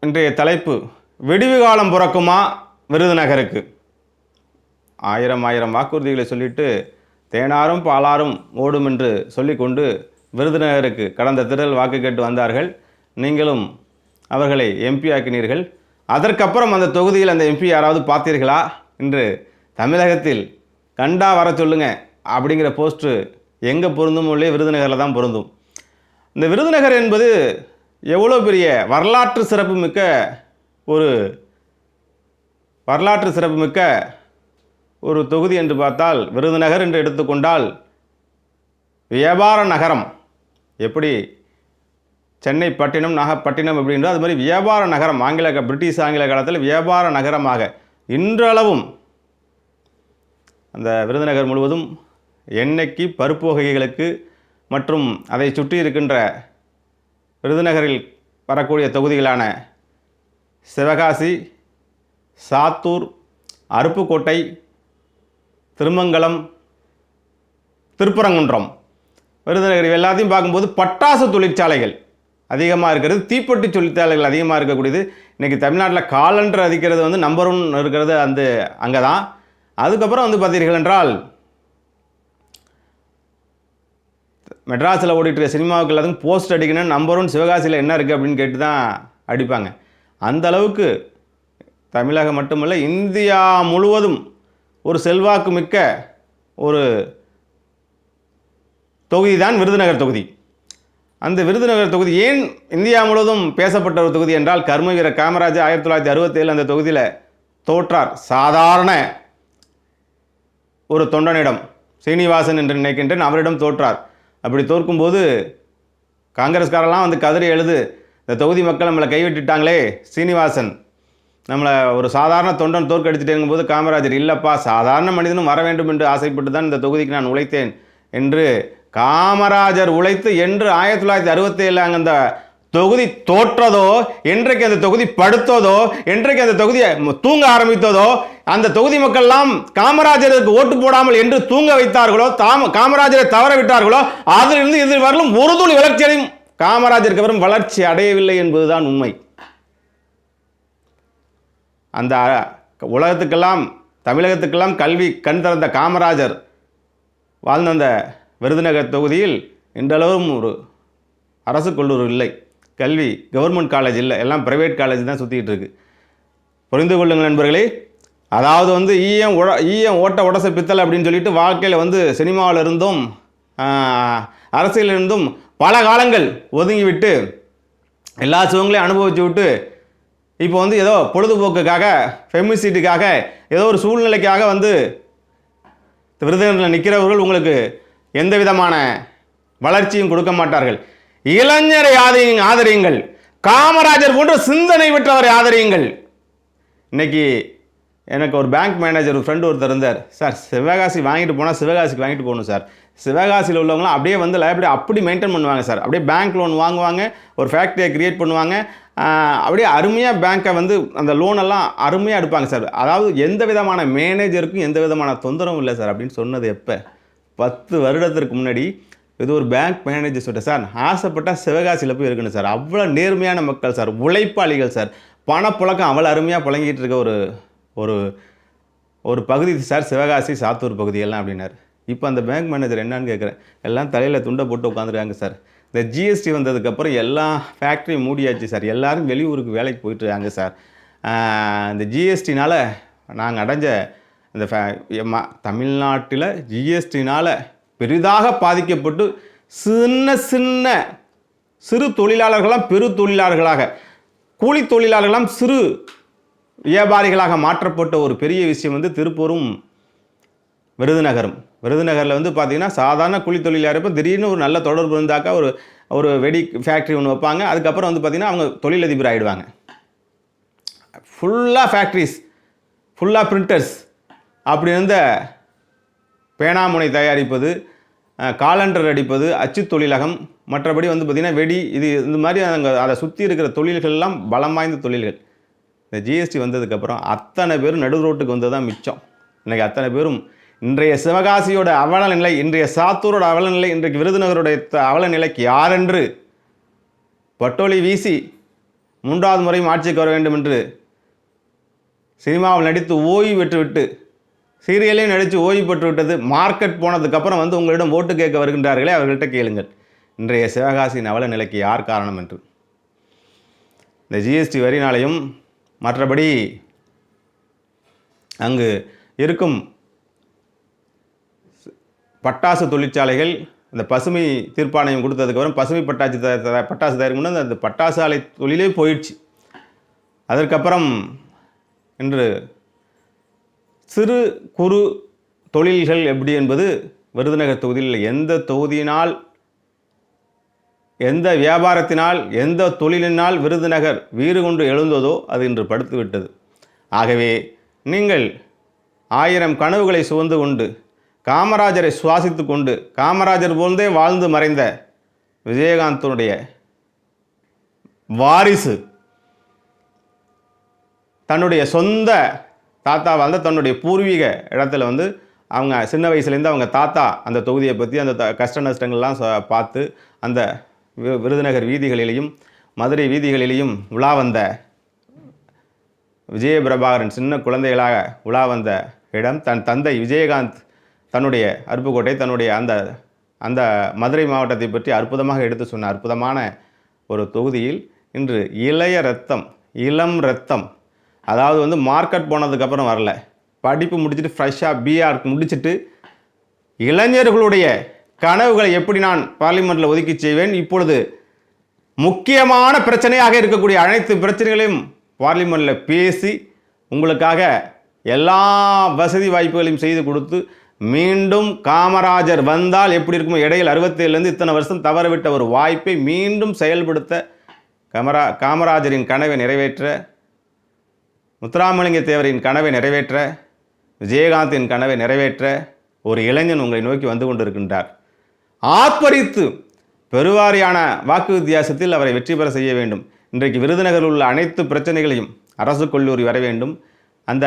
இன்றைய தலைப்பு, விடிவு காலம் பிறக்குமா விருதுநகருக்கு? ஆயிரம் வாக்குறுதிகளை சொல்லிட்டு தேனாரும் பாலாரும் ஓடும் என்று சொல்லிக்கொண்டு விருதுநகருக்கு கடந்த தேர்தல் வாக்கு கேட்டு வந்தார்கள். நீங்களும் அவர்களை எம்பி ஆக்கினீர்கள். அதற்கப்புறம் அந்த தொகுதியில் அந்த எம்பி யாராவது பார்த்தீர்களா என்று தமிழகத்தில் கண்டா வர சொல்லுங்க அப்படிங்கிற போஸ்ட்டு எங்கே பொருந்தும் இல்லையே, விருதுநகரில் தான் பொருந்தும். இந்த விருதுநகர் என்பது எவ்வளோ பெரிய வரலாற்று சிறப்புமிக்க ஒரு தொகுதி என்று பார்த்தால், விருதுநகர் என்று எடுத்துக்கொண்டால் வியாபார நகரம். எப்படி சென்னை பட்டினம், நாகப்பட்டினம் அப்படின்றோ அது மாதிரி வியாபார நகரம். பிரிட்டிஷ் ஆங்கில காலத்தில் வியாபார நகரமாக இன்றளவும் அந்த விருதுநகர் முழுவதும் எண்ணெய்க்கு, பருப்பு வகைகளுக்கு மற்றும் அதை சுற்றி இருக்கின்ற விருதுநகரில் வரக்கூடிய தொகுதிகளான சிவகாசி, சாத்தூர், அருப்புக்கோட்டை, திருமங்கலம், திருப்பரங்குன்றம், விருதுநகர் எல்லாத்தையும் பார்க்கும்போது பட்டாசு தொழிற்சாலைகள் அதிகமாக இருக்கிறது, தீப்பெட்டி தொழிற்சாலைகள் அதிகமாக இருக்கக்கூடியது. இன்றைக்கி தமிழ்நாட்டில் காலண்டர் அதிக்கிறது நம்பர் 1 இருக்கிறது அங்கே தான். அதுக்கப்புறம் பார்த்தீர்கள் என்றால் மெட்ராஸில் ஓடிட்டு சினிமாவுக்கு எல்லாத்துக்கும் போஸ்ட் அடிக்கணும், நம்பர் 1 சிவகாசியில் என்ன இருக்குது அப்படின்னு கேட்டு தான் அடிப்பாங்க. அந்த அளவுக்கு தமிழகம் மட்டுமல்ல, இந்தியா முழுவதும் ஒரு செல்வாக்கு மிக்க ஒரு தொகுதி தான் விருதுநகர் தொகுதி. அந்த விருதுநகர் தொகுதி ஏன் இந்தியா முழுவதும் பேசப்பட்ட ஒரு தொகுதி என்றால், கர்மவீர காமராஜர் 1967 அந்த தொகுதியில் தோற்றார். சாதாரண ஒரு தொண்டனிடம், சீனிவாசன் என்று நினைக்கின்றேன், அவரிடம் தோற்றார். அப்படி தோற்கும்போது காங்கிரஸ்காரெல்லாம் கதறி எழுது, இந்த தொகுதி மக்கள் நம்மளை கைவிட்டுட்டாங்களே, சீனிவாசன் நம்மளை ஒரு சாதாரண தொண்டன் தோற்கடிச்சிட்டேங்கும் போது காமராஜர், இல்லைப்பா சாதாரண மனிதனும் வர வேண்டும் என்று ஆசைப்பட்டு தான் இந்த தொகுதிக்கு நான் உழைத்தேன் என்று காமராஜர் உழைத்து என்று 1967 அங்கே அந்த தொகுதி தோற்றதோ, என்றைக்கு அந்த தொகுதி படுத்ததோ, என்றைக்கு அந்த தொகுதியை தூங்க ஆரம்பித்ததோ, அந்த தொகுதி மக்கள்லாம் காமராஜருக்கு ஓட்டு போடாமல் என்று தூங்க வைத்தார்களோ, காமராஜரை தவற விட்டார்களோ, அதிலிருந்து இதில் வரலும் ஒரு துளி வளர்ச்சியடையும் காமராஜருக்கு வரும் வளர்ச்சி அடையவில்லை என்பதுதான் உண்மை. அந்த உலகத்துக்கெல்லாம், தமிழகத்துக்கெல்லாம் கல்வி கண் திறந்த காமராஜர் வாழ்ந்த அந்த விருதுநகர் தொகுதியில் இன்றளவும் ஒரு அரசு கல்லூரி இல்லை, கல்வி கவர்மெண்ட் காலேஜ் இல்லை, எல்லாம் பிரைவேட் காலேஜ் தான் சுற்றிக்கிட்டு இருக்கு. புரிந்து கொள்ளுங்கள் நண்பர்களே. அதாவது ஈயம் ஓட்ட உடச பித்தல் அப்படின்னு சொல்லிட்டு வாழ்க்கையில் சினிமாவில் இருந்தும் அரசியலில் இருந்தும் பல காலங்கள் ஒதுங்கிவிட்டு எல்லா சுகங்களையும் அனுபவிச்சு விட்டு இப்போ ஏதோ பொழுதுபோக்குக்காக, ஃபெமிசிட்டுக்காக, ஏதோ ஒரு சூழ்நிலைக்காக விருதுநகரில் நிற்கிறவர்கள் உங்களுக்கு எந்த விதமான வளர்ச்சியும் கொடுக்க மாட்டார்கள். இளைஞரை ஆதரியுங்கள், காமராஜர் போன்ற சிந்தனை பெற்றவரை ஆதரியுங்கள். இன்னைக்கு எனக்கு ஒரு பேங்க் மேனேஜர் ஃப்ரெண்டு ஒருத்தர் இருந்தார். சார், சிவகாசி வாங்கிட்டு போனால் சிவகாசிக்கு வாங்கிட்டு போகணும் சார். சிவகாசியில் உள்ளவங்களாம் அப்படியே லைப்ரரி அப்படி மெயின்டைன் பண்ணுவாங்க சார். அப்படியே பேங்க் லோன் வாங்குவாங்க, ஒரு ஃபேக்ட்ரியை க்ரியேட் பண்ணுவாங்க, அப்படியே அருமையாக பேங்க்கை அந்த லோனெல்லாம் அருமையாக எடுப்பாங்க சார். அதாவது எந்த விதமான மேனேஜருக்கும் எந்த விதமான தொந்தரவும் இல்லை சார் அப்படின்னு சொன்னது எப்போ? 10 வருடத்திற்கு முன்னாடி. இது ஒரு பேங்க் மேனேஜர் சொல்லிட்டு, சார் ஆசைப்பட்டால் சிவகாசியில் போய் இருக்கணும் சார், அவ்வளோ நேர்மையான மக்கள் சார், உழைப்பாளிகள் சார், பணப்புழக்கம் அவ்வளோ அருமையாக புழங்கிட்டு இருக்க ஒரு ஒரு பகுதி சார் சிவகாசி, சாத்தூர் பகுதியெல்லாம் அப்படின்னாரு. இப்போ அந்த பேங்க் மேனேஜர் என்னன்னு கேட்குறேன், எல்லாம் தலையில் துண்டை போட்டு உட்காந்துருக்காங்க சார். இந்த ஜிஎஸ்டி வந்ததுக்கப்புறம் எல்லா ஃபேக்ட்ரியும் மூடியாச்சு சார், எல்லோரும் வெளியூருக்கு வேலைக்கு போயிட்டுருக்காங்க சார். இந்த ஜிஎஸ்டினால் நாங்கள் அடைஞ்ச இந்த தமிழ்நாட்டில் ஜிஎஸ்டினால் பெரிதாக பாதிக்கப்பட்டு சிறு தொழிலாளர்களாம் பெரு தொழிலாளர்களாக, கூலி தொழிலாளர்களாம் சிறு வியாபாரிகளாக மாற்றப்பட்ட ஒரு பெரிய விஷயம் திருப்பூரும் விருதுநகரும். விருதுநகரில் பார்த்தீங்கன்னா சாதாரண கூலி தொழிலாளர் இப்போ திடீர்னு ஒரு நல்ல தொடர்பு இருந்தாக்கா ஒரு வெடி ஃபேக்ட்ரி ஒன்று வைப்பாங்க. அதுக்கப்புறம் பார்த்தீங்கன்னா அவங்க தொழிலதிபர் ஆகிடுவாங்க. ஃபுல்லாக ஃபேக்ட்ரிஸ், ஃபுல்லாக பிரிண்டர்ஸ், அப்படி இருந்த பேனாமுனை தயாரிப்பது, காலண்டர் அடிப்பது, அச்சு தொழிலகம், மற்றபடி பார்த்திங்கன்னா வெடி, இது இந்த மாதிரி அதை சுற்றி இருக்கிற தொழில்கள்லாம் பலம் வாய்ந்த தொழில்கள். இந்த ஜிஎஸ்டி வந்ததுக்கப்புறம் அத்தனை பேரும் நடு ரோட்டுக்கு வந்தது தான் மிச்சம். இன்றைக்கி அத்தனை பேரும் இன்றைய சிவகாசியோட அவல நிலை, இன்றைய சாத்தூரோட அவல நிலை, இன்றைக்கு விருதுநகருடைய அவல நிலைக்கு யாரென்று பட்டோலி வீசி 3வது முறையும் ஆட்சிக்கு வர வேண்டும் என்று சினிமாவில் நடித்து ஓய்வு பெற்றுவிட்டு சீரியலையும் நடித்து ஓய்வு பெற்று விட்டது மார்க்கெட் போனதுக்கப்புறம் வந்து உங்களிடம் ஓட்டு கேட்க வருகின்றார்களே, அவர்கள்ட்ட கேளுங்கள் இன்றைய சிவகாசியின் அவல நிலைக்கு யார் காரணம் என்று. இந்த ஜிஎஸ்டி வரினாலையும் மற்றபடி அங்கு இருக்கும் பட்டாசு தொழிற்சாலைகள் இந்த பசுமை தீர்ப்பாணையம் கொடுத்ததுக்கப்புறம் பசுமை பட்டாசு தயாரிக்கும் அந்த பட்டாசு ஆலை தொழிலே போயிடுச்சு. அதற்கப்புறம் இன்று சிறு குறு தொழில்கள் எப்படி என்பது விருதுநகர் தொகுதியில் எந்த தொகுதியினால், எந்த வியாபாரத்தினால், எந்த தொழிலினால் விருதுநகர் வீறு கொண்டு எழுந்ததோ அது இன்று படுத்து விட்டது. ஆகவே நீங்கள் 1000 கனவுகளை சுமந்து கொண்டு காமராஜரை சுவாசித்து கொண்டு காமராஜர் போன்றே வாழ்ந்து மறைந்த விஜயகாந்தனுடைய வாரிசு தன்னுடைய சொந்த தாத்தா வாழ்ந்த தன்னுடைய பூர்வீக இடத்துல வந்து அவங்க சின்ன வயசுலேருந்து அவங்க தாத்தா அந்த தொகுதியை பற்றி அந்த கஷ்ட நஷ்டங்கள்லாம் பார்த்து அந்த விருதுநகர் வீதிகளிலேயும் மதுரை வீதிகளிலேயும் உலா வந்த விஜயபிரபாகரன் சின்ன குழந்தைகளாக உலா வந்த இடம் தன் தந்தை விஜயகாந்த் தன்னுடைய அருப்புக்கோட்டை தன்னுடைய அந்த மதுரை மாவட்டத்தை பற்றி அற்புதமாக எடுத்து சொன்ன அற்புதமான ஒரு தொகுதியில் இன்று இளம் ரத்தம் அதாவது வந்து மார்க்கெட் போனதுக்கப்புறம் வரல, படிப்பு முடிச்சுட்டு ஃப்ரெஷ்ஷாக பிஆர் முடிச்சுட்டு இளைஞர்களுடைய கனவுகளை எப்படி நான் பார்லிமெண்ட்டில் ஒதுக்கி செய்வேன், இப்பொழுது முக்கியமான பிரச்சனையாக இருக்கக்கூடிய அனைத்து பிரச்சனைகளையும் பார்லிமெண்ட்டில் பேசி உங்களுக்காக எல்லா வசதி வாய்ப்புகளையும் செய்து கொடுத்து மீண்டும் காமராஜர் வந்தால் எப்படி இருக்குமோ, இடையில் 67லேருந்து இத்தனை வருஷம் தவறவிட்ட ஒரு வாய்ப்பை மீண்டும் செயல்படுத்த காமராஜரின் கனவை நிறைவேற்ற, முத்துராமலிங்க தேவரின் கனவை நிறைவேற்ற, விஜயகாந்தின் கனவை நிறைவேற்ற ஒரு இளைஞன் உங்களை நோக்கி வந்து கொண்டிருக்கின்றார். ஆர்ப்பரித்து பெருவாரியான வாக்கு வித்தியாசத்தில் அவரை வெற்றி பெற செய்ய வேண்டும். இன்றைக்கு விருதுநகரில் உள்ள அனைத்து பிரச்சனைகளையும் அரசு கல்லூரி வர வேண்டும். அந்த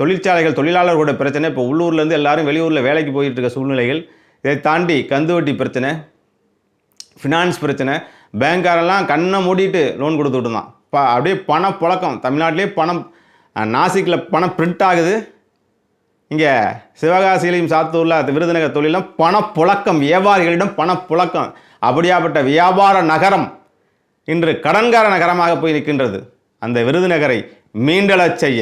தொழிற்சாலைகள் தொழிலாளர்களோட பிரச்சனை, இப்போ உள்ளூர்லேருந்து எல்லாரும் வெளியூரில் வேலைக்கு போயிட்டு இருக்க சூழ்நிலைகள், இதை தாண்டி கந்துவட்டி பிரச்சனை, ஃபினான்ஸ் பிரச்சனை, பேங்காரெல்லாம் கண்ணை மூடிட்டு லோன் கொடுத்துட்டு தான் அப்படியே பணப்புழக்கம். தமிழ்நாட்டிலே பணம் நாசிக்கில் பணம் பிரிண்ட் ஆகுது. இங்கே சிவகாசியிலையும் சாத்தூரில் விருதுநகர் தொழிலும் பணப்புழக்கம், வியாபாரிகளிடம் பணப்புழக்கம். அப்படியாப்பட்ட வியாபார நகரம் இன்று கடன்கார நகரமாக போய் நிற்கின்றது. அந்த விருதுநகரை மீண்டெழச் செய்ய,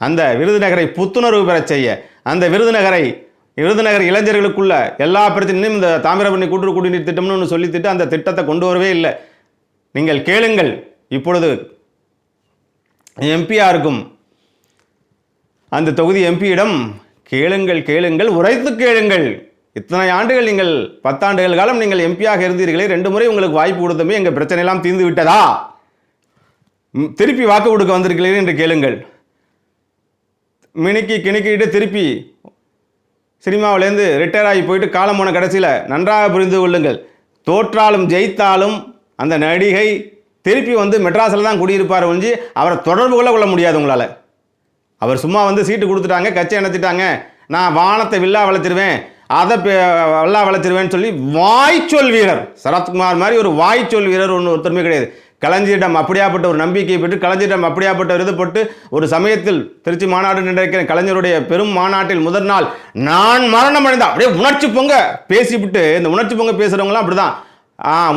அந்த விருதுநகரை புத்துணர்வு பெறச் செய்ய, அந்த விருதுநகர் இளைஞர்களுக்குள்ள எல்லா பிரச்சனையும் இந்த தாமிரபரணி கூட்டுறவு குடிநீர் திட்டம்னு சொல்லித்திட்டு அந்த திட்டத்தை கொண்டு வரவே இல்லை. நீங்கள் கேளுங்கள், இப்பொழுது எம்பியாக இருக்கும் அந்த தொகுதி எம்பியிடம் கேளுங்கள், உரைத்து கேளுங்கள். இத்தனை ஆண்டுகள் நீங்கள் 10 ஆண்டுகள் காலம் நீங்கள் எம்பியாக இருந்தீர்களே, 2 முறை உங்களுக்கு வாய்ப்பு கொடுத்தமே, எங்கள் பிரச்சனையெல்லாம் தீர்ந்து விட்டதா? திருப்பி வாக்கு கொடுக்க வந்திருக்கிறீர்கள் என்று கேளுங்கள். கிணிக்கிட்டு திருப்பி சினிமாவிலேருந்து ரிட்டையர் ஆகி போயிட்டு காலம் போன கடைசியில் நன்றாக புரிந்து கொள்ளுங்கள், தோற்றாலும் ஜெயித்தாலும் அந்த நடிகை திருப்பி வந்து மெட்ராஸில் தான் குடியிருப்பார் ஒழிஞ்சு அவரை தொடர்பு கொள்ள முடியாது உங்களால். அவர் சும்மா வந்து சீட்டு கொடுத்துட்டாங்க, கட்சி அணைச்சிட்டாங்க, நான் வானத்தை வில்லா வளைச்சிருவேன், அதை வில்லா வளைச்சிருவேன்னு சொல்லி வாய்ச்சொல் வீரர் சரத்குமார் மாதிரி ஒரு வாய்ச்சொல் வீரர் ஒருத்தருமே கிடையாது. கலைஞரிடம் அப்படியாப்பட்ட ஒரு நம்பிக்கையை பெற்று, கலைஞரிடம் அப்படியாப்பட்ட ஒரு இது போட்டு, ஒரு சமயத்தில் திருச்சி மாநாடு நினைக்கிற கலைஞருடைய பெரும் மாநாட்டில் முதல் நாள் நான் மரணம் அடைந்தா அப்படியே உணர்ச்சி பொங்க பேசிவிட்டு, இந்த உணர்ச்சி பொங்க பேசுகிறவங்களாம் அப்படி தான்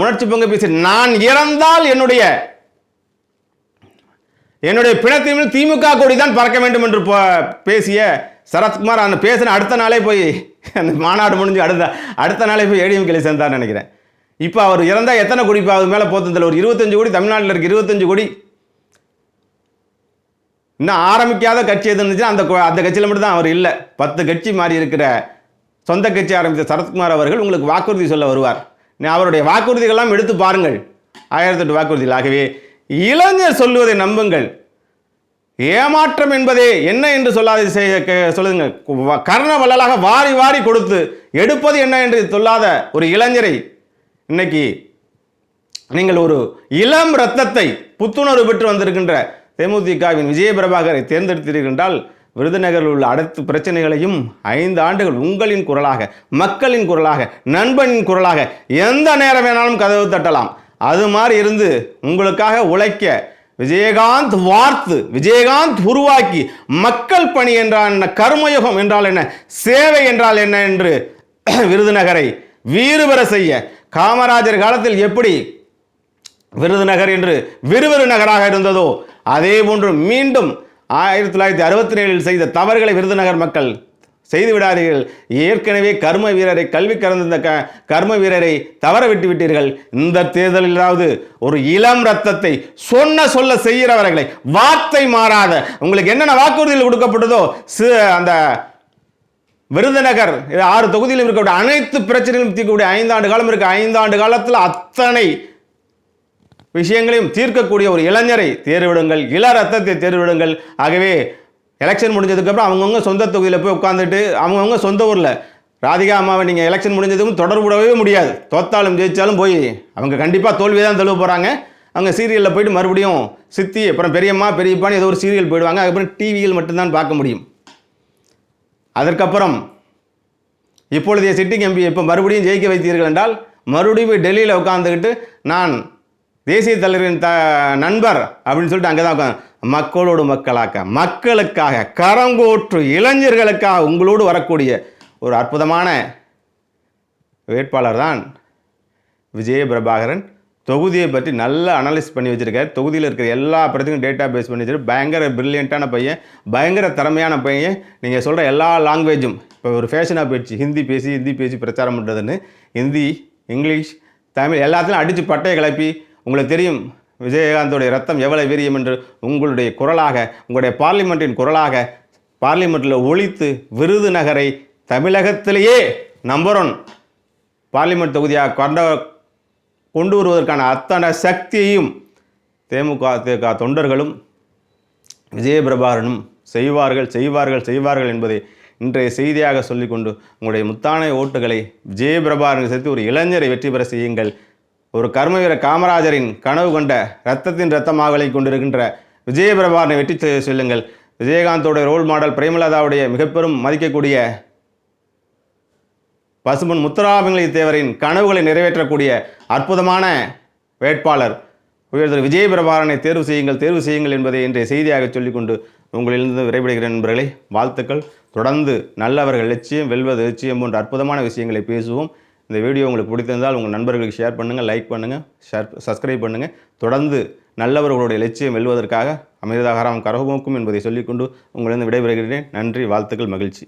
உணர்ச்சி பொங்க பேசி, நான் இறந்தால் என்னுடைய பிணத்தின் திமுக கொடி தான் பறக்க வேண்டும் என்று பேசிய சரத்குமார் அந்த பேசின அடுத்த நாளே போய் அந்த மாநாடு முடிஞ்சு அடுத்த நாளே போய் ஏடிஎம்கேல சேர்ந்தார் நினைக்கிறேன். இப்போ அவர் இறந்தால் எத்தனை கோடி அது மேலே போத்ததில் ஒரு 25 கோடி தமிழ்நாட்டில் இருக்குது. 25 கோடி இன்னும் ஆரம்பிக்காத கட்சி எது இருந்துச்சுன்னா அந்த கட்சியில் மட்டும் தான் அவர் இல்லை. 10 கட்சி மாறி இருக்கிற சொந்த கட்சி ஆரம்பித்த சரத்குமார் அவர்கள் உங்களுக்கு வாக்குறுதி சொல்ல வருவார். அவருடைய வாக்குறுதிகள்லாம் எடுத்து பாருங்கள், 1008 வாக்குறுதிகள். ஆகவே இளைஞர் சொல்லுவதை நம்புங்கள். ஏமாற்றம் என்பதே என்ன என்று சொல்லுங்க. கர்ண வள்ளலாக வாரி வாரி கொடுத்து எடுப்பது என்ன என்று சொல்லாத ஒரு இளைஞரை இன்னைக்கு நீங்கள் ஒரு இளம் ரத்தத்தை புத்துணர்வு பெற்று வந்திருக்கின்ற தேமுதிகவின் விஜயபிரபாகரை தேர்ந்தெடுத்தீர்கள் என்றால், விருதுநகரில் உள்ள அனைத்து பிரச்சனைகளையும் 5 ஆண்டுகள் உங்களின் குரலாக, மக்களின் குரலாக, நண்பனின் குரலாக எந்த நேரம் வேணாலும் கதவு தட்டலாம். அது மாதிரி இருந்து உங்களுக்காக உழைக்க விஜயகாந்த் வார்த்து, விஜயகாந்த் உருவாக்கி, மக்கள் பணி என்றால் என்ன, கர்மயுகம் என்றால் என்ன, சேவை என்றால் என்ன என்று விருதுநகரை வீறுபெற செய்ய, காமராஜர் காலத்தில் எப்படி விருதுநகர் என்று விறுவிறு நகராக இருந்ததோ அதே போன்று மீண்டும் 1967 செய்த தவறுகளை விருதுநகர் மக்கள் செய்து விடாதீர்கள். ஏற்கனவே கர்ம வீரரை, கல்வி கறந்த கர்ம வீரரை தவற விட்டு விட்டீர்கள். இந்த தேர்தலிலாவது ஒரு இளம் ரத்தத்தை சொல்ல செய்கிறவர்களை, வார்த்தை மாறாத, உங்களுக்கு என்னென்ன வாக்குறுதிகள் கொடுக்கப்பட்டதோ அந்த விருதுநகர் 6 தொகுதியிலும் இருக்கக்கூடிய அனைத்து பிரச்சனைகளும் தீர்க்கக்கூடிய 5 ஆண்டு காலம் இருக்கு. 5 ஆண்டு காலத்தில் அத்தனை விஷயங்களையும் தீர்க்கக்கூடிய ஒரு இளைஞரை தேர்விடுங்கள், இள ரத்தத்தை தேர்விடுங்கள். ஆகவே எலெக்ஷன் முடிஞ்சதுக்கப்புறம் அவங்கவுங்க சொந்த தொகுதியில் போய் உட்காந்துட்டு அவங்கவுங்க சொந்த ஊரில் ராதிகா அம்மாவை நீங்கள் எலெக்ஷன் முடிஞ்சதுக்கும் தொடர்புடவே முடியாது. தோத்தாலும் ஜெயித்தாலும் போய் அவங்க கண்டிப்பாக தோல்வி தான் தழுவ போகிறாங்க. அவங்க சீரியலில் போயிட்டு மறுபடியும் சித்தி, அப்புறம் பெரியம்மா பெரியப்பான்னு ஏதோ ஒரு சீரியல் போயிடுவாங்க. அதுக்கப்புறம் டிவியில் மட்டும்தான் பார்க்க முடியும். அதற்கப்புறம் இப்பொழுதைய சிட்டிங் எம்பி இப்போ மறுபடியும் ஜெயிக்க வைத்தீர்கள் என்றால் மறுபடியும் போய் டெல்லியில் உட்காந்துக்கிட்டு நான் தேசிய தலைவரின் நண்பர் அப்படின்னு சொல்லிட்டு அங்கே தான் உட்காந்து மக்களோடு மக்களாக்க, மக்களுக்காக, கரங்கோற்று இளைஞர்களுக்காக உங்களோடு வரக்கூடிய ஒரு அற்புதமான வேட்பாளர் தான் விஜய பிரபாகரன். தொகுதியை பற்றி நல்லா அனலைஸ் பண்ணி வச்சுருக்கார். தொகுதியில் இருக்கிற எல்லா பிரச்சனையும் டேட்டா பேஸ் பண்ணி வச்சுருக்கு. பயங்கர பிரில்லியண்ட்டான பையன், பயங்கர திறமையான பையன். நீங்கள் சொல்கிற எல்லா லாங்குவேஜும் இப்போ ஒரு ஃபேஷனாக போயிடுச்சு. ஹிந்தி பேசி பிரச்சாரம் பண்ணுறதுன்னு ஹிந்தி, இங்கிலீஷ், தமிழ் எல்லாத்தையும் அடித்து பட்டையை கிளப்பி, உங்களுக்கு தெரியும் விஜயகாந்தோடைய ரத்தம் எவ்வளவு வீரியம் என்று உங்களுடைய குரலாக, உங்களுடைய பார்லிமெண்ட்டின் குரலாக பார்லிமெண்ட்டில் ஒழித்து விருதுநகரை தமிழகத்திலேயே நம்பர் 1 பார்லிமெண்ட் தொகுதியாக கொண்டு வருவதற்கான அத்தனை சக்தியையும் தேமுக தொண்டர்களும் விஜயபிரபாகரனும் செய்வார்கள் என்பதை இன்றைய செய்தியாக சொல்லிக்கொண்டு உங்களுடைய முத்தான ஓட்டுகளை விஜயபிரபாகரனுக்கு சேர்த்து ஒரு இளைஞரை வெற்றி பெற செய்யுங்கள். ஒரு கர்மவீர காமராஜரின் கனவு கொண்ட ரத்தத்தின் ரத்தமாக விளங்கி கொண்டிருக்கின்ற விஜயபிரபாகரனை வெற்றி சொல்லுங்கள். விஜயகாந்தோடைய ரோல் மாடல் பிரேமலதாவுடைய மிகப்பெரும் மதிக்கக்கூடிய பசுமன் முத்துராமலிங்க தேவரின் கனவுகளை நிறைவேற்றக்கூடிய அற்புதமான வேட்பாளர் உயர்திரு விஜயபிரபாகரனை தேர்வு செய்யுங்கள் என்பதை இன்றைய செய்தியாக சொல்லிக்கொண்டு உங்களிலிருந்து விரைபடுகிறேன் நண்பர்களே. வாழ்த்துக்கள். தொடர்ந்து நல்லவர்கள் லட்சியம் வெல்வது லட்சியம் போன்ற அற்புதமான விஷயங்களை பேசுவோம். இந்த வீடியோ உங்களுக்கு பிடித்திருந்தால் உங்கள் நண்பர்களுக்கு ஷேர் பண்ணுங்கள், லைக் பண்ணுங்கள், சப்ஸ்கிரைப் பண்ணுங்கள். தொடர்ந்து நல்லவர்களுடைய லட்சியம் வெல்வதற்காக அமிர்தகரம் கரகோக்கும் என்பதை சொல்லிக்கொண்டு உங்களிடம் விடைபெறுகிறேன். நன்றி, வாழ்த்துக்கள், மகிழ்ச்சி.